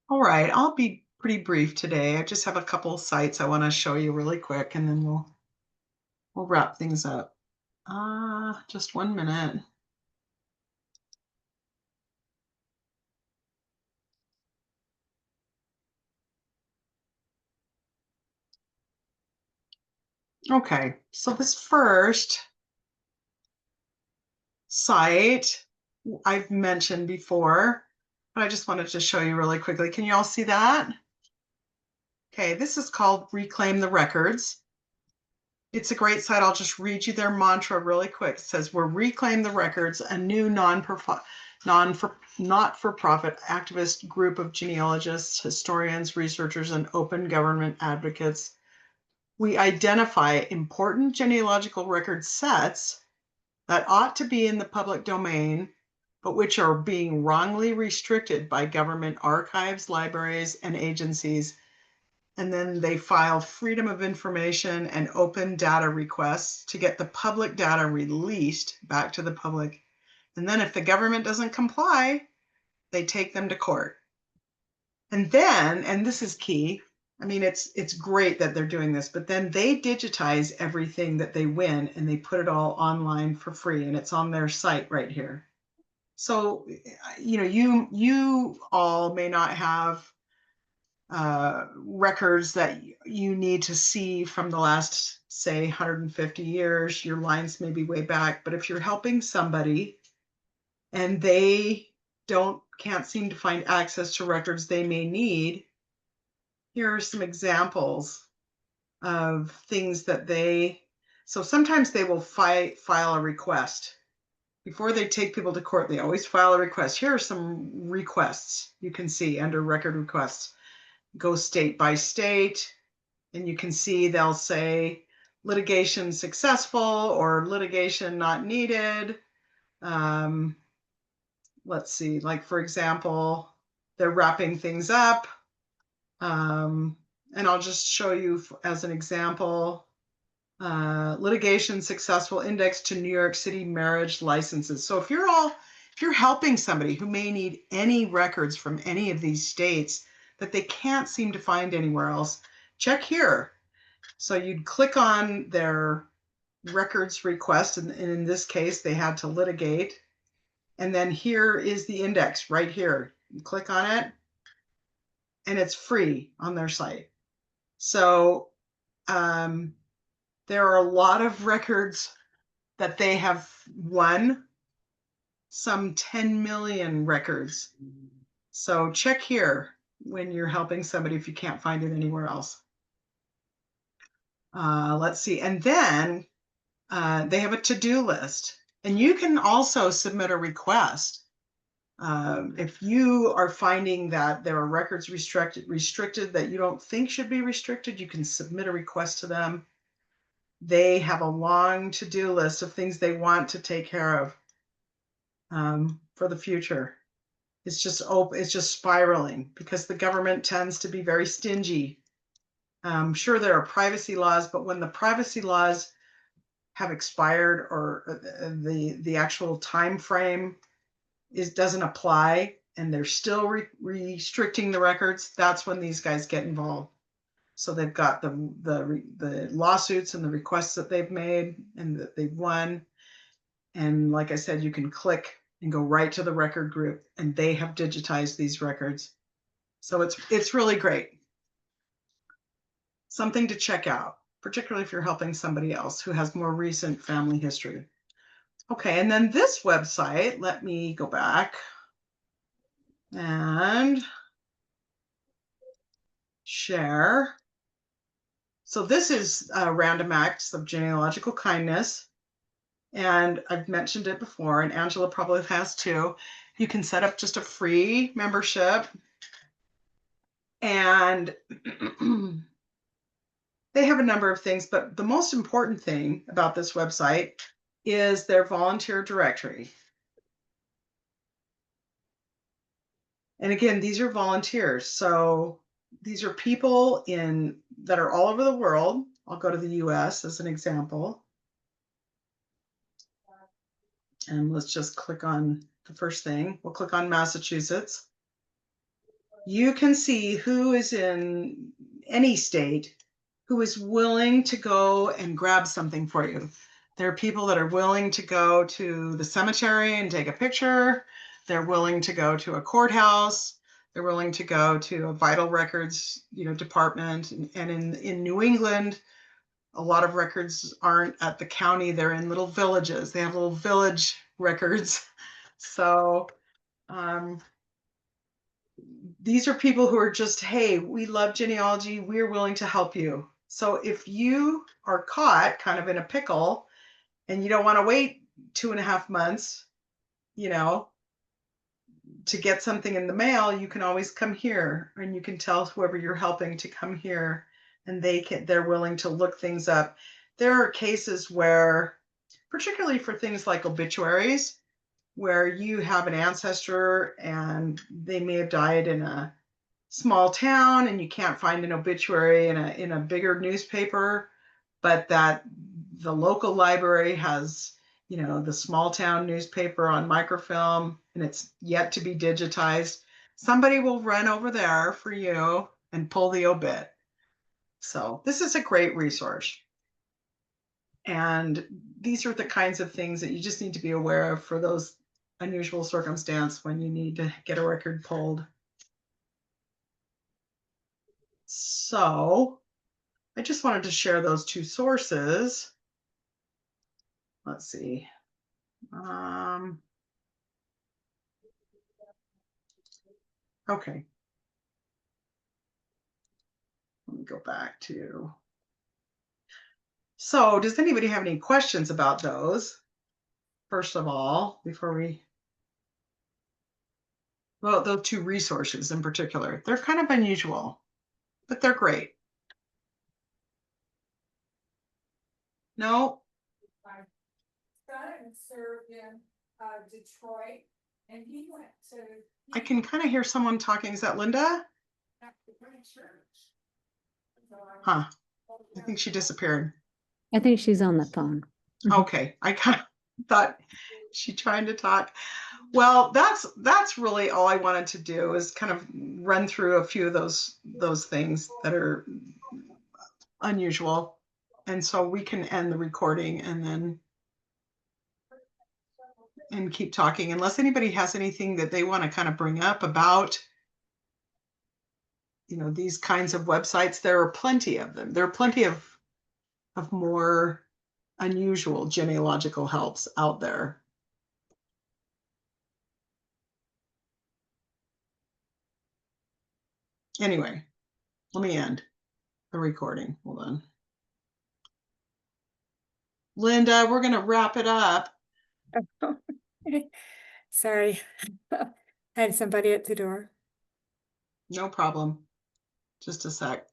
All right, I'll be pretty brief today. I just have a couple of sites I want to show you really quick, and then we'll wrap things up. Just 1 minute. Okay, so this first site I've mentioned before, but I just wanted to show you really quickly. Can you all see that? Okay, this is called Reclaim the Records. It's a great site. I'll just read you their mantra really quick. It says, we're Reclaim the Records, a new not-for-profit activist group of genealogists, historians, researchers, and open government advocates. We identify important genealogical record sets that ought to be in the public domain, but which are being wrongly restricted by government archives, libraries, and agencies. And then they file freedom of information and open data requests to get the public data released back to the public. And then if the government doesn't comply, they take them to court. And then, and this is key, I mean, it's great that they're doing this, but then they digitize everything that they win and they put it all online for free, and it's on their site right here. So, you all may not have records that you need to see from the last, say, 150 years. Your lines may be way back, but if you're helping somebody and they can't seem to find access to records they may need, here are some examples of things that so sometimes they will file a request. Before they take people to court, they always file a request. Here are some requests you can see under record requests. Go state by state, and you can see they'll say litigation successful or litigation not needed. Let's see, like for example, they're wrapping things up. And I'll just show you as an example, litigation successful index to New York City marriage licenses. So if you're helping somebody who may need any records from any of these states that they can't seem to find anywhere else, check here. So you'd click on their records request, and in this case, they had to litigate. And then here is the index right here. You click on it, and it's free on their site. So there are a lot of records that they have won, some 10 million records. So check here when you're helping somebody if you can't find it anywhere else. Let's see. And then they have a to-do list. And you can also submit a request. If you are finding that there are records restricted that you don't think should be restricted, you can submit a request to them. They have a long to-do list of things they want to take care of for the future. It's just spiraling because the government tends to be very stingy. Sure, there are privacy laws, but when the privacy laws have expired or the actual time frame doesn't apply and they're still restricting the records, that's when these guys get involved. So they've got the lawsuits and the requests that they've made and that they've won. And like I said, you can click and go right to the record group, and they have digitized these records. So it's really great. Something to check out, particularly if you're helping somebody else who has more recent family history. Okay, and then this website, let me go back and share. So this is Random Acts of Genealogical Kindness. And I've mentioned it before, and Angela probably has too. You can set up just a free membership. And they have a number of things, but the most important thing about this website is their volunteer directory. And again, these are volunteers. So these are people that are all over the world. I'll go to the US as an example. And let's just click on the first thing. We'll click on Massachusetts. You can see who is in any state who is willing to go and grab something for you. There are people that are willing to go to the cemetery and take a picture. They're willing to go to a courthouse. They're willing to go to a vital records, department. And in New England, a lot of records aren't at the county. They're in little villages. They have little village records. So these are people who are just, hey, we love genealogy. We're willing to help you. So if you are caught kind of in a pickle and you don't want to wait 2.5 months, to get something in the mail, you can always come here, and you can tell whoever you're helping to come here, and they're willing to look things up. There are cases where, particularly for things like obituaries, where you have an ancestor and they may have died in a small town and you can't find an obituary in a bigger newspaper, but that the local library has, the small town newspaper on microfilm and it's yet to be digitized. Somebody will run over there for you and pull the obit. So this is a great resource. And these are the kinds of things that you just need to be aware of for those unusual circumstance when you need to get a record pulled. So I just wanted to share those two sources. Let's see. Okay. Let me go back to. So does anybody have any questions about those? First of all, before we. Well, those two resources in particular, they're kind of unusual, but they're great. No. Served in Detroit, and he went to. I can kind of hear someone talking. Is that Linda? Huh. I think she disappeared. I think she's on the phone. Okay. I kind of thought she trying to talk. Well, that's really all I wanted to do is kind of run through a few of those things that are unusual. And so we can end the recording and keep talking unless anybody has anything that they want to kind of bring up about these kinds of websites. There are plenty of them. There are plenty of more unusual genealogical helps out there. Anyway, let me end the recording. Hold on. Linda, we're going to wrap it up. Sorry, I had somebody at the door. No problem. Just a sec.